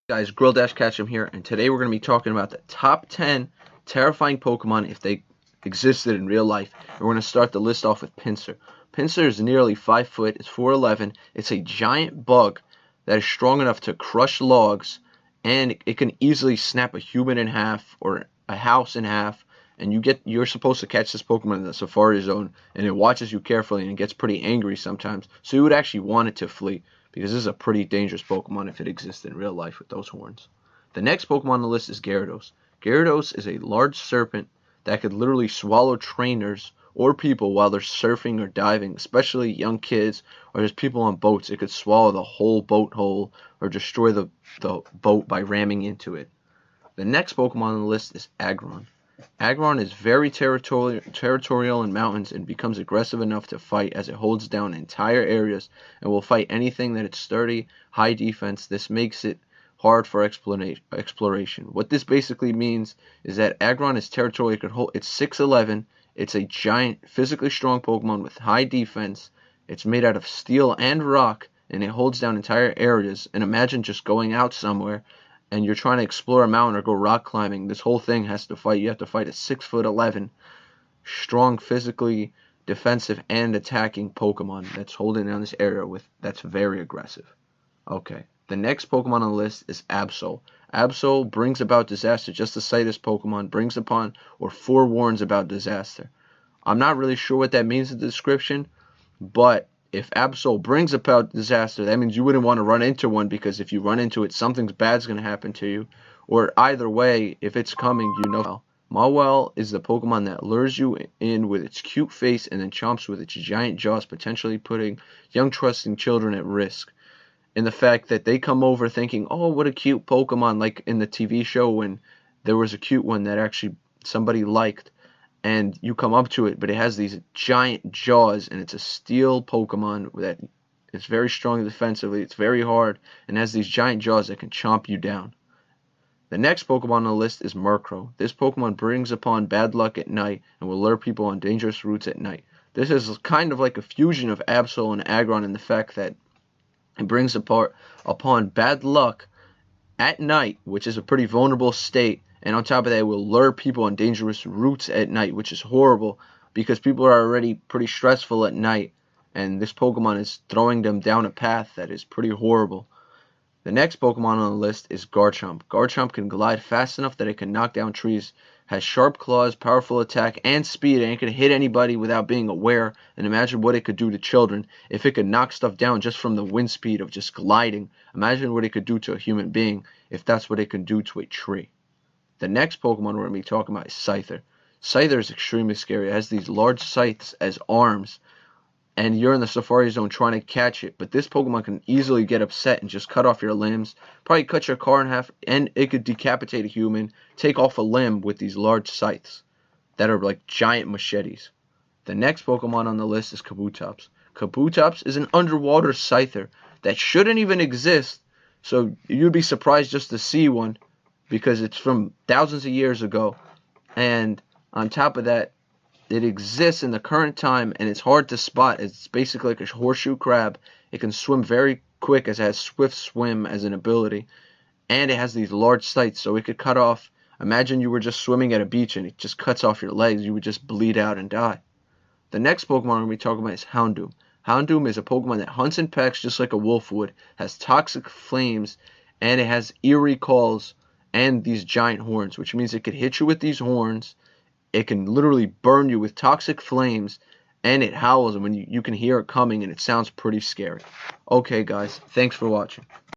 Guys, Grill-Catchem here, and today we're going to be talking about the top 10 terrifying Pokemon if they existed in real life. And we're going to start the list off with Pinsir. Pinsir is nearly 5 foot, it's 4'11". It's a giant bug that is strong enough to crush logs, and it can easily snap a human in half or a house in half. And you're supposed to catch this Pokemon in the Safari Zone, and it watches you carefully, and it gets pretty angry sometimes. So you would actually want it to flee, because this is a pretty dangerous Pokemon if it existed in real life with those horns. The next Pokemon on the list is Gyarados. Gyarados is a large serpent that could literally swallow trainers or people while they're surfing or diving, especially young kids or just people on boats. It could swallow the whole boat hole or destroy the boat by ramming into it. The next Pokemon on the list is Agron. Agron is very territorial in mountains and becomes aggressive enough to fight, as it holds down entire areas and will fight anything that it's sturdy, high defense. This makes it hard for exploration. What this basically means is that Agron is territorial. It's 6'11". It's a giant, physically strong Pokemon with high defense. It's made out of steel and rock, and it holds down entire areas. And imagine just going out somewhere and you're trying to explore a mountain or go rock climbing. This whole thing has to fight. You have to fight a 6'11", strong, physically defensive and attacking Pokemon that's holding down this area that's very aggressive. Okay, the next Pokemon on the list is Absol. Absol brings about disaster. Just the sight of this Pokemon brings upon or forewarns about disaster. I'm not really sure what that means in the description, but if Absol brings about disaster, that means you wouldn't want to run into one, because if you run into it, something bad's going to happen to you. Or either way, if it's coming, you know. Mawile is the Pokemon that lures you in with its cute face and then chomps with its giant jaws, potentially putting young trusting children at risk. And the fact that they come over thinking, oh, what a cute Pokemon, like in the TV show when there was a cute one that actually somebody liked, and you come up to it, but it has these giant jaws, and it's a steel Pokemon that is very strong defensively. It's very hard, and has these giant jaws that can chomp you down. The next Pokemon on the list is Murkrow. This Pokemon brings upon bad luck at night and will lure people on dangerous routes at night. This is kind of like a fusion of Absol and Agron in the fact that it brings upon bad luck at night, which is a pretty vulnerable state. And on top of that, it will lure people on dangerous routes at night, which is horrible because people are already pretty stressful at night, and this Pokemon is throwing them down a path that is pretty horrible. The next Pokemon on the list is Garchomp. Garchomp can glide fast enough that it can knock down trees, has sharp claws, powerful attack, and speed, and it can hit anybody without being aware. And imagine what it could do to children. If it could knock stuff down just from the wind speed of just gliding, imagine what it could do to a human being if that's what it can do to a tree. The next Pokemon we're going to be talking about is Scyther. Scyther is extremely scary. It has these large scythes as arms, and you're in the Safari Zone trying to catch it, but this Pokemon can easily get upset and just cut off your limbs, probably cut your car in half, and it could decapitate a human, take off a limb with these large scythes that are like giant machetes. The next Pokemon on the list is Kabutops. Kabutops is an underwater Scyther that shouldn't even exist, so you'd be surprised just to see one, because it's from thousands of years ago, and on top of that, it exists in the current time, and it's hard to spot. It's basically like a horseshoe crab. It can swim very quick, as it has swift swim as an ability, and it has these large scythes, so it could cut off. Imagine you were just swimming at a beach and it just cuts off your legs. You would just bleed out and die. The next Pokemon we're going to be talking about is Houndoom. Houndoom is a Pokemon that hunts and pecks just like a wolf would, has toxic flames, and it has eerie calls and these giant horns, which means it could hit you with these horns. It can literally burn you with toxic flames, and it howls, and when you can hear it coming, and it sounds pretty scary. Okay, guys, thanks for watching.